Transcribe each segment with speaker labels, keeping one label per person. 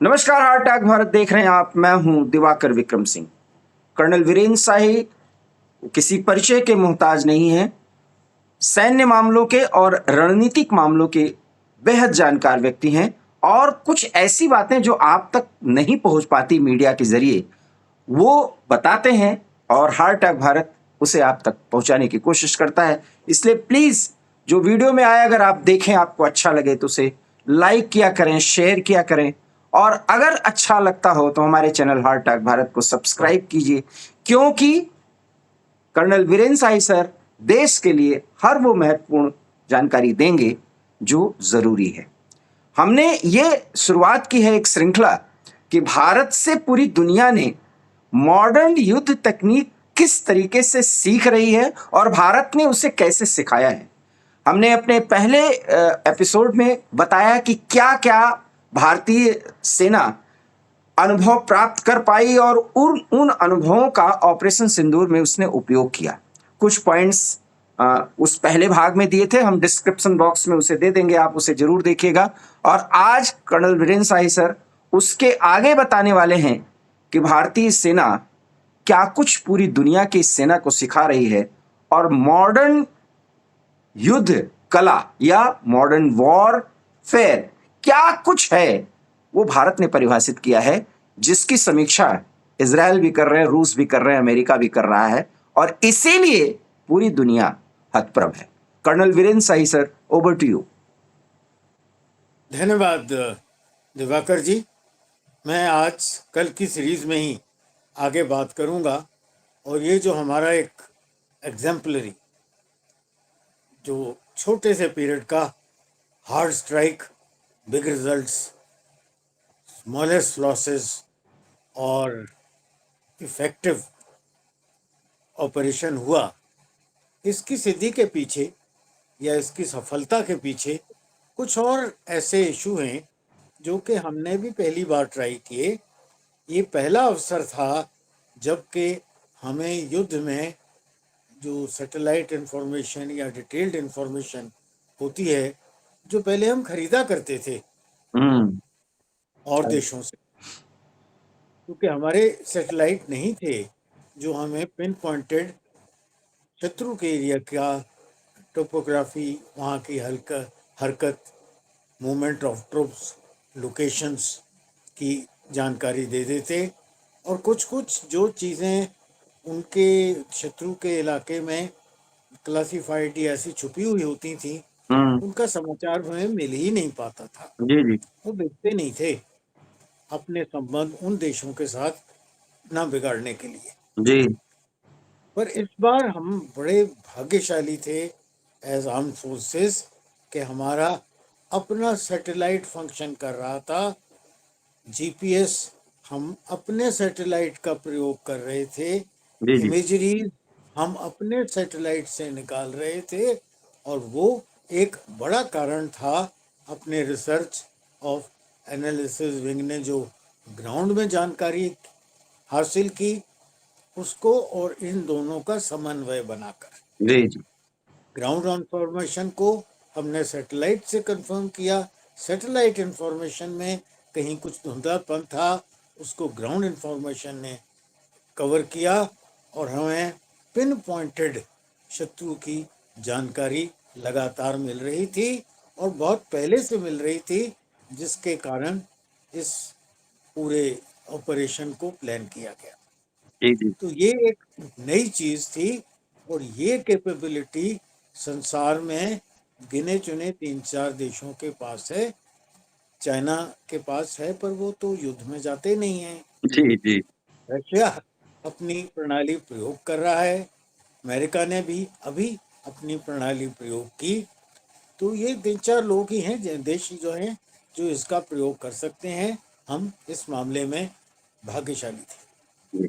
Speaker 1: नमस्कार, heart attack Bharat देख रहे हैं आप। मैं हूं दिवाकर विक्रम सिंह। कर्नल वीरेंद्र शाही किसी परिचय के मोहताज नहीं है। सैन्य मामलों के और रणनीतिक मामलों के बेहद जानकार व्यक्ति हैं और कुछ ऐसी बातें जो आप तक नहीं पहुंच पाती मीडिया के जरिए वो बताते हैं और हार्ट अटैक भारत उसे आप तक पहुंचाने की कोशिश करता है। इसलिए प्लीज जो वीडियो में आया अगर आप देखें, आपको अच्छा लगे तो उसे लाइक किया करें, शेयर किया करें और अगर अच्छा लगता हो तो हमारे चैनल हार्ट अटैक भारत को सब्सक्राइब कीजिए, क्योंकि कर्नल वीरेंद्र शाही सर देश के लिए हर वो महत्वपूर्ण जानकारी देंगे जो जरूरी है। हमने ये शुरुआत की है एक श्रृंखला कि भारत से पूरी दुनिया ने मॉडर्न युद्ध तकनीक किस तरीके से सीख रही है और भारत ने उसे कैसे सिखाया है। हमने अपने पहले एपिसोड में बताया कि क्या क्या भारतीय सेना अनुभव प्राप्त कर पाई और उन अनुभवों का ऑपरेशन सिंदूर में उसने उपयोग किया। कुछ पॉइंट्स उस पहले भाग में दिए थे, हम डिस्क्रिप्शन बॉक्स में उसे दे देंगे, आप उसे जरूर देखिएगा। और आज कर्नल वीरेंद्र शाही सर उसके आगे बताने वाले हैं कि भारतीय सेना क्या कुछ पूरी दुनिया की सेना को सिखा रही है और मॉडर्न युद्ध कला या मॉडर्न वॉरफेयर क्या कुछ है वो भारत ने परिभाषित किया है, जिसकी समीक्षा इजराइल भी कर रहे हैं, रूस भी कर रहे हैं, अमेरिका भी कर रहा है और इसीलिए पूरी दुनिया हतप्रभ है। Colonel Virendra Shahi sir, over to you.
Speaker 2: धन्यवाद दिवाकर जी। मैं आज कल की सीरीज में ही आगे बात करूंगा और ये जो हमारा एक एग्जाम्पलरी जो छोटे से पीरियड का hard strike, big results, smallest losses और इफेक्टिव ऑपरेशन हुआ, इसकी सिद्धि के पीछे या इसकी सफलता के पीछे कुछ और ऐसे इशू हैं जो कि हमने भी पहली बार ट्राई किए। ये पहला अवसर था जबकि हमें युद्ध में जो सैटेलाइट इंफॉर्मेशन या डिटेल्ड इंफॉर्मेशन होती है, जो पहले हम खरीदा करते थे और देशों से, क्योंकि हमारे सैटेलाइट नहीं थे जो हमें पिन पॉइंटेड शत्रु के एरिया का टोपोग्राफी, वहाँ की हरकत, मूवमेंट ऑफ ट्रूप्स, लोकेशंस की जानकारी दे देते। और कुछ कुछ जो चीज़ें उनके शत्रु के इलाके में क्लासिफाइड या ऐसी छुपी हुई होती थी, उनका समाचार हमें मिल ही नहीं पाता था।
Speaker 1: जी जी
Speaker 2: वो देखते नहीं थे अपने संबंध उन देशों के साथ ना बिगाड़ने के लिए।
Speaker 1: जी
Speaker 2: पर इस बार हम बड़े भाग्यशाली थे एज आर्म्ड फोर्सेस कि हमारा अपना सैटेलाइट फंक्शन कर रहा था। जीपीएस हम अपने सैटेलाइट का प्रयोग कर रहे थे,
Speaker 1: जी जी
Speaker 2: इमेजरी हम अपने सैटेलाइट से निकाल रहे थे। और वो एक बड़ा कारण था अपने रिसर्च ऑफ एनालिसिस विंग ने जो ग्राउंड में जानकारी हासिल की उसको, और इन दोनों का समन्वय बनाकर
Speaker 1: जी जी
Speaker 2: ग्राउंड इंफॉर्मेशन को हमने सैटेलाइट से कंफर्म किया। सैटेलाइट इंफॉर्मेशन में कहीं कुछ धुंधलापन था, उसको ग्राउंड इंफॉर्मेशन ने कवर किया और हमें पिन पॉइंटेड शत्रु की जानकारी लगातार मिल रही थी और बहुत पहले से मिल रही थी, जिसके कारण इस पूरे ऑपरेशन को प्लान किया गया।
Speaker 1: जी जी
Speaker 2: तो ये एक नई चीज थी और ये कैपेबिलिटी संसार में गिने चुने 3-4 देशों के पास है। चाइना के पास है पर वो तो युद्ध में जाते नहीं हैं।
Speaker 1: जी जी
Speaker 2: रशिया अपनी प्रणाली प्रयोग कर रहा है, अमेरिका ने भी अभी अपनी प्रणाली प्रयोग की। तो ये 3-4 लोग ही हैं, देश जो हैं, जो इसका प्रयोग कर सकते हैं। हम इस मामले में भाग्यशाली थे।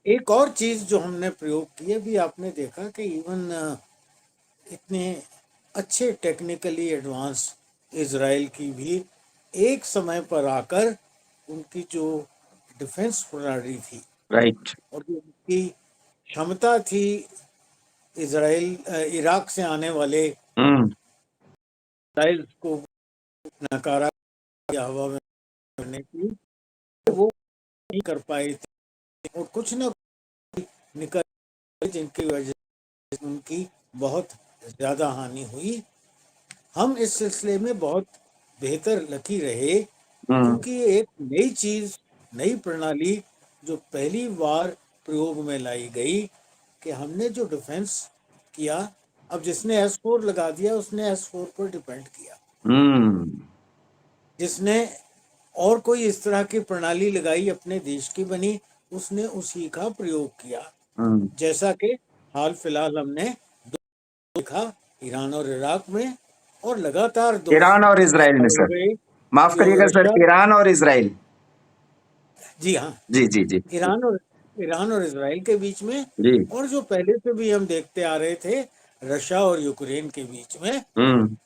Speaker 2: एक और चीज जो हमने प्रयोग की है, भी आपने देखा कि इवन इतने अच्छे टेक्निकली एडवांस इजराइल की भी एक समय पर आकर उनकी जो डिफेंस प्रणाली थी
Speaker 1: राइट
Speaker 2: और जो उनकी क्षमता थी इराक से आने वाले मिसाइल्स को नकारा या हवा में करने की, वो नहीं कर पाए थे और कुछ ना निकल गए, जिनकी वजह से उनकी बहुत ज्यादा हानि हुई। हम इस सिलसिले में बहुत बेहतर लकी रहे,
Speaker 1: हम्म
Speaker 2: क्योंकि एक नई चीज, नई प्रणाली जो पहली बार प्रयोग में लाई गई, कि हमने जो डिफेंस किया, अब जिसने S4 लगा दिया उसने S4 पर डिपेंड किया,
Speaker 1: हम्म
Speaker 2: जिसने और कोई इस तरह की प्रणाली लगाई अपने देश की बनी, उसने उसी का प्रयोग किया।
Speaker 1: हम्म।
Speaker 2: जैसा कि हाल फिलहाल हमने देखा ईरान और इराक में, और लगातार दो
Speaker 1: ईरान और इसराइल में
Speaker 2: साल हो
Speaker 1: सर,
Speaker 2: गए
Speaker 1: माफ
Speaker 2: जो
Speaker 1: करिएगा सर,
Speaker 2: रशिया,
Speaker 1: ईरान और इसराइल।
Speaker 2: जी हाँ,
Speaker 1: जी जी जी
Speaker 2: ईरान और इजराइल के बीच में,
Speaker 1: जी।
Speaker 2: और जो पहले से भी हम देखते आ रहे थे रशिया और यूक्रेन के बीच में,
Speaker 1: हम्म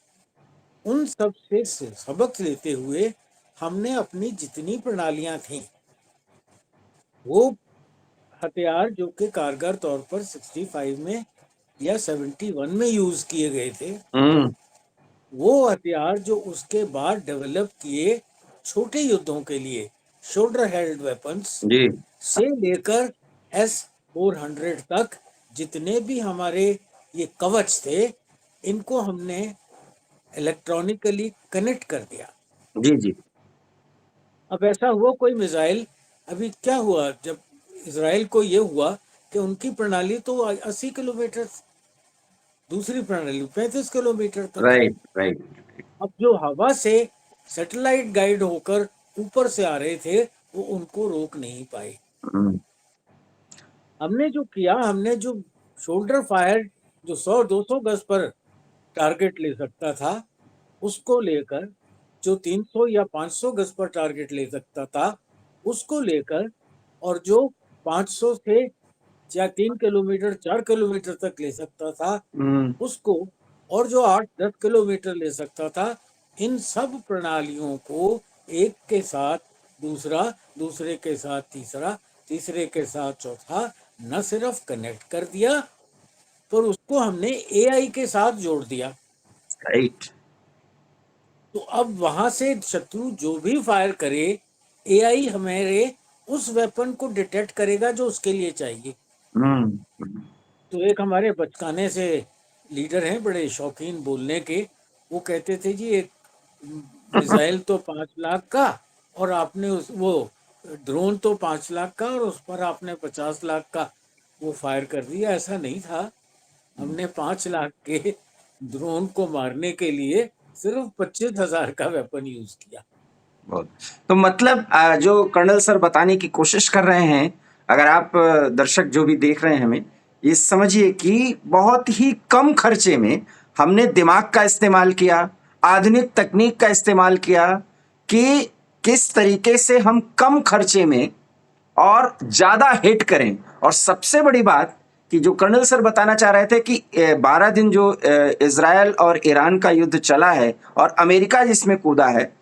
Speaker 2: उन सब से सबक लेते हुए हमने अपनी जितनी प्रणालियां थी, वो हथियार जो कि कारगर तौर पर 65 में या 71 में यूज किए गए थे,
Speaker 1: हम्म।
Speaker 2: वो हथियार जो उसके बाद डेवलप किए छोटे युद्धों के लिए, शोल्डर हेल्ड वेपन्स
Speaker 1: जी
Speaker 2: से लेकर S-400 तक, जितने भी हमारे ये कवच थे, इनको हमने इलेक्ट्रॉनिकली कनेक्ट कर दिया।
Speaker 1: जी जी।
Speaker 2: अब ऐसा हुआ कोई मिसाइल, अभी क्या हुआ जब इसराइल को ये हुआ कि उनकी प्रणाली तो 80 किलोमीटर, दूसरी प्रणाली 35 किलोमीटर तक है।
Speaker 1: Right right.
Speaker 2: अब जो हवा से सैटेलाइट गाइड होकर ऊपर से आ रहे थे, वो उनको रोक नहीं पाए।
Speaker 1: हम्म
Speaker 2: हमने जो किया, हमने जो शोल्डर फायर जो 100-200 गज पर टारगेट ले सकता था, उसको लेकर, जो 300 या 500 गज पर टारगेट ले सकता था, उसको लेकर, और जो 500 से या 3 किलोमीटर 4 किलोमीटर तक ले सकता था,
Speaker 1: हम्म।
Speaker 2: उसको, और जो 8-10 किलोमीटर ले सकता था, इन सब प्रणालियों को एक के साथ दूसरा, दूसरे के साथ तीसरा, तीसरे के साथ चौथा, न सिर्फ कनेक्ट कर दिया, पर उसको हमने AI के साथ जोड़ दिया।
Speaker 1: राइट।
Speaker 2: तो अब वहां से शत्रु जो भी फायर करे, AI हमारे उस वेपन को डिटेक्ट करेगा जो उसके लिए चाहिए।
Speaker 1: हम्म।
Speaker 2: तो एक हमारे बचकाने से लीडर हैं, बड़े शौकीन बोलने के, वो कहते थे जी एक मिसाइल तो 5 लाख का, और आपने उस वो ड्रोन तो 5 लाख का, और उस पर आपने 50 लाख का वो फायर कर दिया। ऐसा नहीं था, हमने 5 लाख के ड्रोन को मारने के लिए सिर्फ 25,000 का वेपन यूज किया।
Speaker 1: बहुत। तो मतलब जो कर्नल सर बताने की कोशिश कर रहे हैं, अगर आप दर्शक जो भी देख रहे हैं हमें, ये समझिए कि बहुत ही कम खर्चे में हमने दिमाग का इस्तेमाल किया, आधुनिक तकनीक का इस्तेमाल किया, कि किस तरीके से हम कम खर्चे में और ज्यादा हिट करें। और सबसे बड़ी बात कि जो कर्नल सर बताना चाह रहे थे कि 12 दिन जो इजराइल और ईरान का युद्ध चला है और अमेरिका जिसमें कूदा है,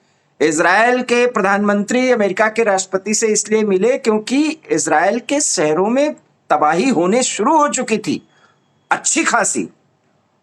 Speaker 1: इजराइल के प्रधानमंत्री अमेरिका के राष्ट्रपति से इसलिए मिले क्योंकि इजराइल के शहरों में तबाही होने शुरू हो चुकी थी अच्छी खासी,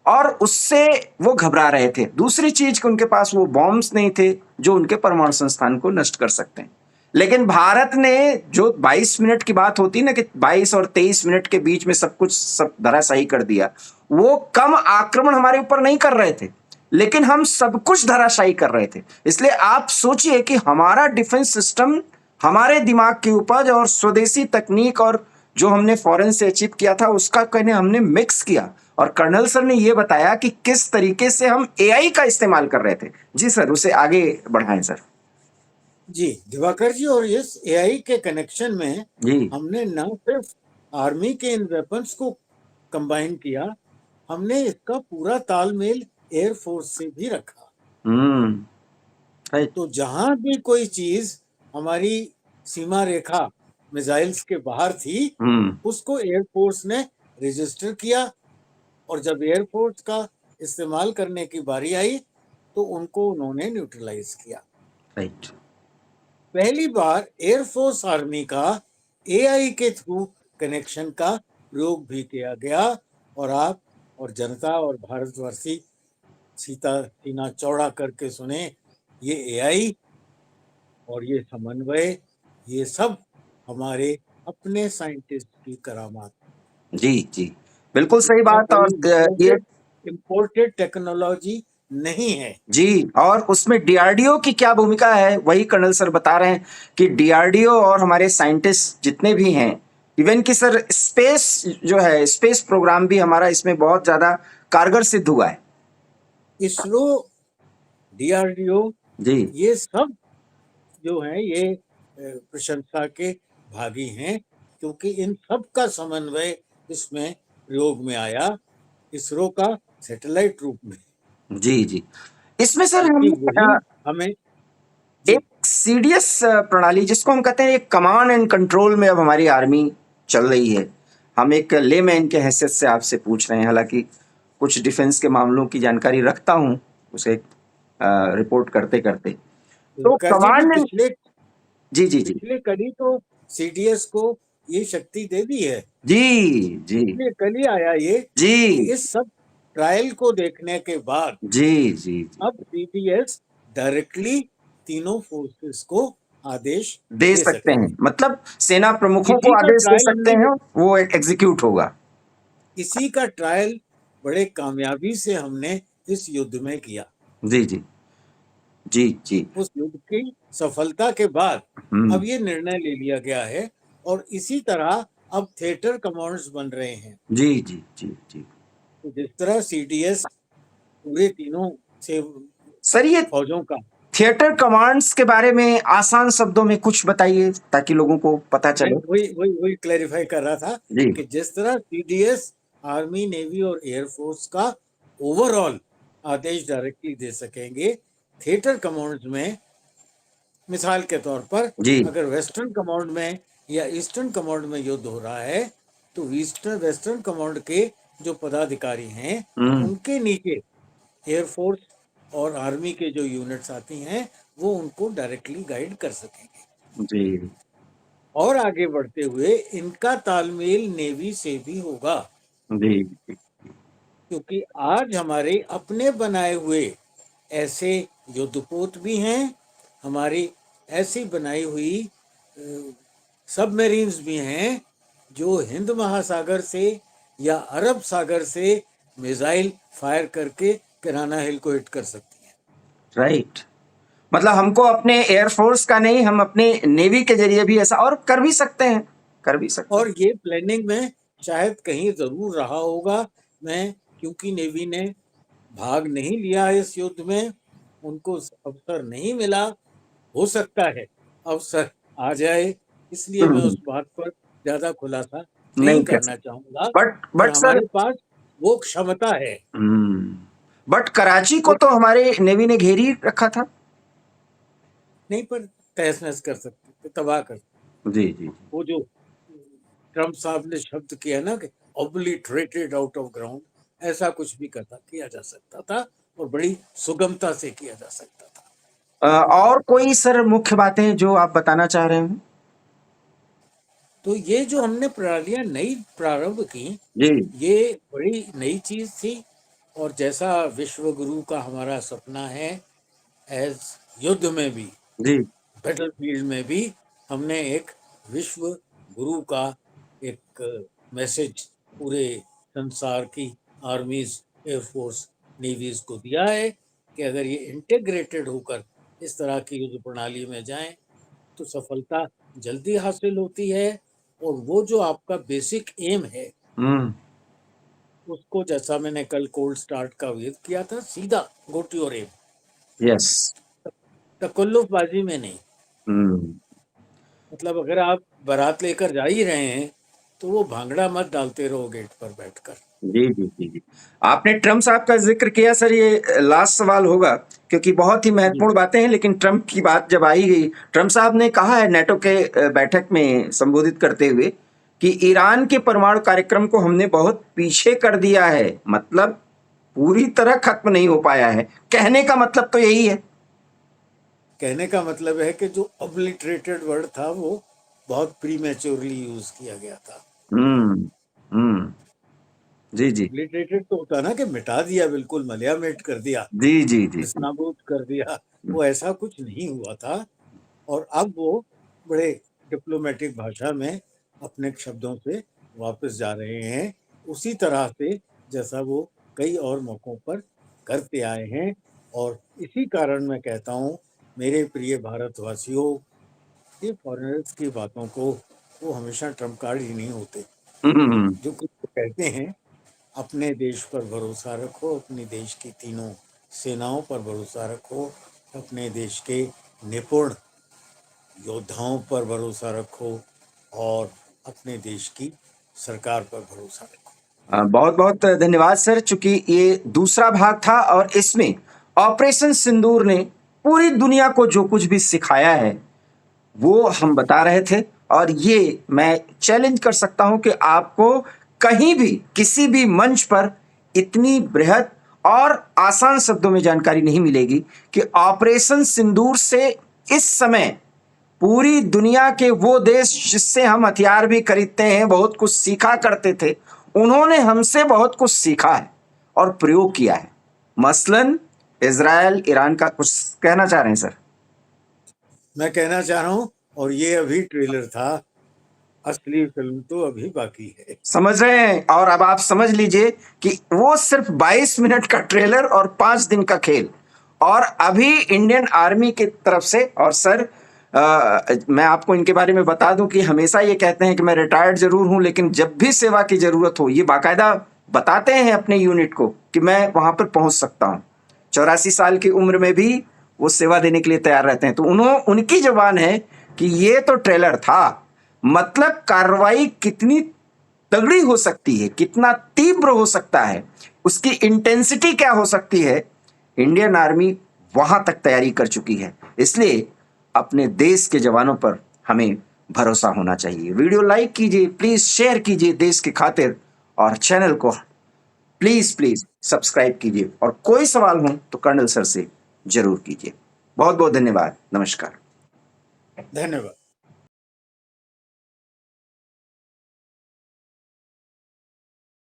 Speaker 1: और उससे वो घबरा रहे थे। दूसरी चीज कि उनके पास वो बॉम्ब्स नहीं थे जो उनके परमाणु संस्थान को नष्ट कर सकते हैं। लेकिन भारत ने, जो 22 मिनट की बात होती ना कि 22 और 23 मिनट के बीच में सब कुछ सब धराशायी कर दिया, वो कम आक्रमण हमारे ऊपर नहीं कर रहे थे, लेकिन हम सब कुछ धराशायी कर रहे थे। इसलिए आप सोचिए कि हमारा डिफेंस सिस्टम हमारे दिमाग की उपज और स्वदेशी तकनीक और जो हमने फॉरेन से अचीव किया था उसका कहने हमने मिक्स किया। और कर्नल सर ने यह बताया कि किस तरीके से हम AI का इस्तेमाल कर रहे थे। जी सर, उसे आगे बढ़ाएं सर।
Speaker 2: जी दिवाकर जी, और इस AI के कनेक्शन में
Speaker 1: जी।
Speaker 2: हमने न सिर्फ आर्मी के इन वेपन्स को कंबाइन किया, हमने इसका पूरा तालमेल एयरफोर्स से भी रखा।
Speaker 1: हम्म। राइट।
Speaker 2: तो जहां भी कोई चीज हमारी सीमा रेखा मिसाइल्स के बाहर थी,
Speaker 1: हम्म।
Speaker 2: उसको एयरफोर्स ने रजिस्टर किया, और जब एयरफोर्स का इस्तेमाल करने की बारी आई, तो उनको उन्होंने न्यूट्रलाइज किया।
Speaker 1: राइट।
Speaker 2: पहली बार एयरफोर्स आर्मी का AI के थ्रू कनेक्शन का प्रयोग भी किया गया, और आप और जनता और भारतवर्षी सीता सीना चौड़ा करके सुने, ये AI और ये समन्वय, ये सब हमारे अपने साइंटिस्ट की करामात।
Speaker 1: जी जी, बिल्कुल सही
Speaker 2: इसमें
Speaker 1: बात। और
Speaker 2: कोई
Speaker 1: ये
Speaker 2: इम्पोर्टेड टेक्नोलॉजी नहीं है।
Speaker 1: जी, और उसमें डीआरडीओ की क्या भूमिका है, वही कर्नल सर बता रहे हैं कि डीआरडीओ और हमारे साइंटिस्ट जितने भी हैं, इवन कि सर स्पेस जो है, स्पेस प्रोग्राम भी हमारा इसमें बहुत ज्यादा कारगर सिद्ध हुआ है।
Speaker 2: इसरो, डीआरडीओ,
Speaker 1: जी
Speaker 2: ये सब जो है ये प्रशंसा के भागी हैं, क्योंकि इन सब का समन्वय इसमें प्रयोग में आया, इसरो का सैटेलाइट रूप में।
Speaker 1: जी जी, इसमें सर
Speaker 2: क्योंकि
Speaker 1: हम
Speaker 2: वही हमें जी
Speaker 1: एक सीडीएस प्रणाली जिसको हम कहते हैं, एक कमांड एंड कंट्रोल में अब हमारी आर्मी चल रही है। हम एक लेमैन के हैसियत से आपसे पूछ रहे हैं, हालांकि कुछ डिफेंस के मामलों की जानकारी रखता हूं उसे रिपोर्ट करते करते। तो
Speaker 2: कर जी भी
Speaker 1: कमांड एंड
Speaker 2: पिछले
Speaker 1: जी जी जी
Speaker 2: पिछले कड़ी तो सीडीएस को ये शक्ति दे दी है।
Speaker 1: जी जी
Speaker 2: इसलिए कल ही आया ये कि
Speaker 1: जी
Speaker 2: इस सब ट्रायल को देखने के बाद
Speaker 1: जी जी जी
Speaker 2: अब सीडीएस डायरेक्टली तीनों फोर्सेस को आदेश
Speaker 1: दे
Speaker 2: दे
Speaker 1: सकते हैं,
Speaker 2: सकेंगे।
Speaker 1: मतलब सेना प्रमुखों को
Speaker 2: इसी का
Speaker 1: आदेश दे
Speaker 2: ट्रायल
Speaker 1: सकते
Speaker 2: हमने
Speaker 1: हैं, वो एग्जीक्यूट होगा।
Speaker 2: इसी का ट्रायल बड़े कामयाबी से हमने इस युद्ध में किया।
Speaker 1: जी जी जी जी।
Speaker 2: उस युद्ध की सफलता के बाद
Speaker 1: हम्म।
Speaker 2: अब ये निर्णय ले लिया गया है, और इसी तरह अब थिएटर कमांड्स बन रहे हैं।
Speaker 1: जी जी जी जी।
Speaker 2: तो जिस तरह सीडीएस पूरे तीनों से
Speaker 1: सर ये
Speaker 2: फौजों का,
Speaker 1: थिएटर कमांड्स के बारे में आसान शब्दों में कुछ बताइए ताकि लोगों को पता
Speaker 2: मैं
Speaker 1: चले।
Speaker 2: वही क्लैरिफाई कर रहा था
Speaker 1: जी
Speaker 2: कि जिस तरह सीडीएस आर्मी, नेवी और एयरफोर्स का ओवरऑल आदेश डायरेक्टली दे सकेंगे, थिएटर कमांड्स में मिसाल के तौर पर
Speaker 1: जी।
Speaker 2: अगर वेस्टर्न कमांड में या ईस्टर्न कमांड में युद्ध हो रहा है, तो वेस्टर्न कमांड के जो पदाधिकारी हैं
Speaker 1: हम्म।
Speaker 2: उनके नीचे एयरफोर्स और आर्मी के जो यूनिट्स आती हैं वो उनको डायरेक्टली गाइड कर सकेंगे।
Speaker 1: जी
Speaker 2: और आगे बढ़ते हुए इनका तालमेल नेवी से भी होगा,
Speaker 1: जी
Speaker 2: क्योंकि आज हमारे अपने बनाए हुए ऐसे युद्धपोत भी हैं, हमारी ऐसी बनाई हुई सबमरीन्स भी हैं जो हिंद महासागर से या अरब सागर से मिसाइल फायर करके किराना हिल को हिट कर सकती हैं।
Speaker 1: राइट, मतलब हमको अपने एयरफोर्स का नहीं, हम अपने नेवी के जरिए भी ऐसा और कर भी सकते हैं, कर भी सकते
Speaker 2: और
Speaker 1: हैं।
Speaker 2: ये प्लानिंग में शायद कहीं जरूर रहा होगा। मैं, क्योंकि नेवी ने भाग नहीं लिया इस युद्ध में, उनको अवसर नहीं मिला, हो सकता है अवसर आ जाए, इसलिए मैं उस बात पर ज्यादा खुलासा नहीं
Speaker 1: नहीं कर
Speaker 2: करना
Speaker 1: सकते,
Speaker 2: चाहूंगा। पर
Speaker 1: बट सर
Speaker 2: हमारे पास वो क्षमता है।
Speaker 1: बट कराची को
Speaker 2: वो
Speaker 1: तो हमारे नेवी ने घेर ही रखा था।
Speaker 2: नहीं, पर तहस नहस कर सकते थे, तबाह कर सकते।
Speaker 1: जी जी
Speaker 2: वो जो ट्रम्प साहब ने शब्द किया ना कि ओब्लिटरेटेड आउट ऑफ ग्राउंड, ऐसा कुछ भी करता किया जा सकता था, और बड़ी सुगमता से किया जा सकता था।
Speaker 1: और कोई सर मुख्य बातें जो आप बताना चाह रहे हैं?
Speaker 2: तो ये जो हमने प्रणालियां नई प्रारंभ की,
Speaker 1: जी
Speaker 2: ये बड़ी नई चीज थी। और जैसा विश्व गुरु का हमारा सपना है, एज युद्ध में भी,
Speaker 1: जी
Speaker 2: बैटलफील्ड में भी हमने एक विश्व गुरु का एक मैसेज पूरे संसार की आर्मीज, एयरफोर्स, नेवीज को दिया है कि अगर ये इंटीग्रेटेड होकर इस तरह की युद्ध प्रणाली में जाएं तो सफलता जल्दी हासिल होती है। और वो जो आपका बेसिक एम है,
Speaker 1: हम्म।
Speaker 2: उसको, जैसा मैंने कल कोल्ड स्टार्ट का उल्लेख किया था, सीधा go to your M,
Speaker 1: yes.
Speaker 2: तकल्लुफबाजी में नहीं।
Speaker 1: हम्म।
Speaker 2: मतलब अगर आप बारात लेकर जा ही रहे हैं तो वो भांगड़ा मत डालते रहो गेट पर बैठकर।
Speaker 1: जी जी जी जी, आपने ट्रम्प साहब का जिक्र किया सर, ये लास्ट सवाल होगा क्योंकि बहुत ही
Speaker 2: जी
Speaker 1: महत्वपूर्ण बातें हैं, लेकिन ट्रम्प की बात जब आई गई, ट्रम्प साहब ने कहा है नेटो के बैठक में संबोधित करते हुए कि ईरान के परमाणु कार्यक्रम को हमने बहुत पीछे कर दिया है, मतलब पूरी तरह खत्म नहीं हो पाया है। कहने का मतलब तो यही है।
Speaker 2: कहने का मतलब है कि जो ओब्लिटरेटेड वर्ड था वो बहुत प्रीमेच्योरली यूज किया गया था।
Speaker 1: हम्म। हम्म। जी जी
Speaker 2: ओब्लिटरेटेड तो होता ना कि मिटा दिया, बिल्कुल मलियामेट कर दिया,
Speaker 1: जी जी जी जी।
Speaker 2: निस्नाबूद कर दिया। वो ऐसा कुछ नहीं हुआ था। और अब वो बड़े डिप्लोमेटिक भाषा में अपने शब्दों से वापस जा रहे हैं, उसी तरह से जैसा वो कई और मौकों पर करते आए हैं। और इसी कारण मैं कहता हूँ, मेरे प्रिय भारतवासियों, ये फॉरेनर्स की बातों को वो हमेशा ट्रम्प कार्ड ही नहीं होते।
Speaker 1: हम्म,
Speaker 2: जो कुछ वो कहते हैं, अपने देश पर भरोसा रखो, अपने देश की तीनों सेनाओं पर भरोसा रखो, अपने देश के निपुण योद्धाओं पर भरोसा रखो और अपने देश की सरकार पर भरोसा रखो।
Speaker 1: बहुत बहुत धन्यवाद सर। चूंकि ये दूसरा भाग था और इसमें ऑपरेशन सिंदूर ने पूरी दुनिया को जो कुछ भी सिखाया है वो हम बता रहे थे। और ये मैं चैलेंज कर सकता हूं कि आपको कहीं भी किसी भी मंच पर इतनी बृहद और आसान शब्दों में जानकारी नहीं मिलेगी कि ऑपरेशन सिंदूर से इस समय पूरी दुनिया के वो देश जिससे हम हथियार भी खरीदते हैं, बहुत कुछ सीखा करते थे, उन्होंने हमसे बहुत कुछ सीखा है और प्रयोग किया है। मसलन इजराइल, ईरान का कुछ कहना चाह रहे हैं सर?
Speaker 2: मैं कहना चाह रहा हूँ, और ये अभी ट्रेलर था, असली फिल्म तो अभी बाकी है।
Speaker 1: समझ रहे हैं? और अब आप समझ लीजिए कि वो सिर्फ 22 मिनट का ट्रेलर और 5 दिन का खेल। और अभी इंडियन आर्मी की तरफ से, और सर मैं आपको इनके बारे में बता दूं कि हमेशा ये कहते हैं कि मैं रिटायर्ड जरूर हूं, लेकिन जब भी सेवा की जरूरत हो ये बाकायदा बताते हैं अपने यूनिट को कि मैं वहां पर पहुंच सकता हूं। 84 साल की उम्र में भी वो सेवा देने के लिए तैयार रहते हैं। तो उनकी जुबान है कि ये तो ट्रेलर था, मतलब कार्रवाई कितनी तगड़ी हो सकती है, कितना तीव्र हो सकता है, उसकी इंटेंसिटी क्या हो सकती है, इंडियन आर्मी वहां तक तैयारी कर चुकी है। इसलिए अपने देश के जवानों पर हमें भरोसा होना चाहिए। वीडियो लाइक कीजिए, प्लीज शेयर कीजिए देश की खातिर, और चैनल को प्लीज प्लीज सब्सक्राइब कीजिए। और कोई सवाल हो तो कर्नल सर से जरूर कीजिए। बहुत बहुत धन्यवाद। नमस्कार।
Speaker 2: धन्यवाद।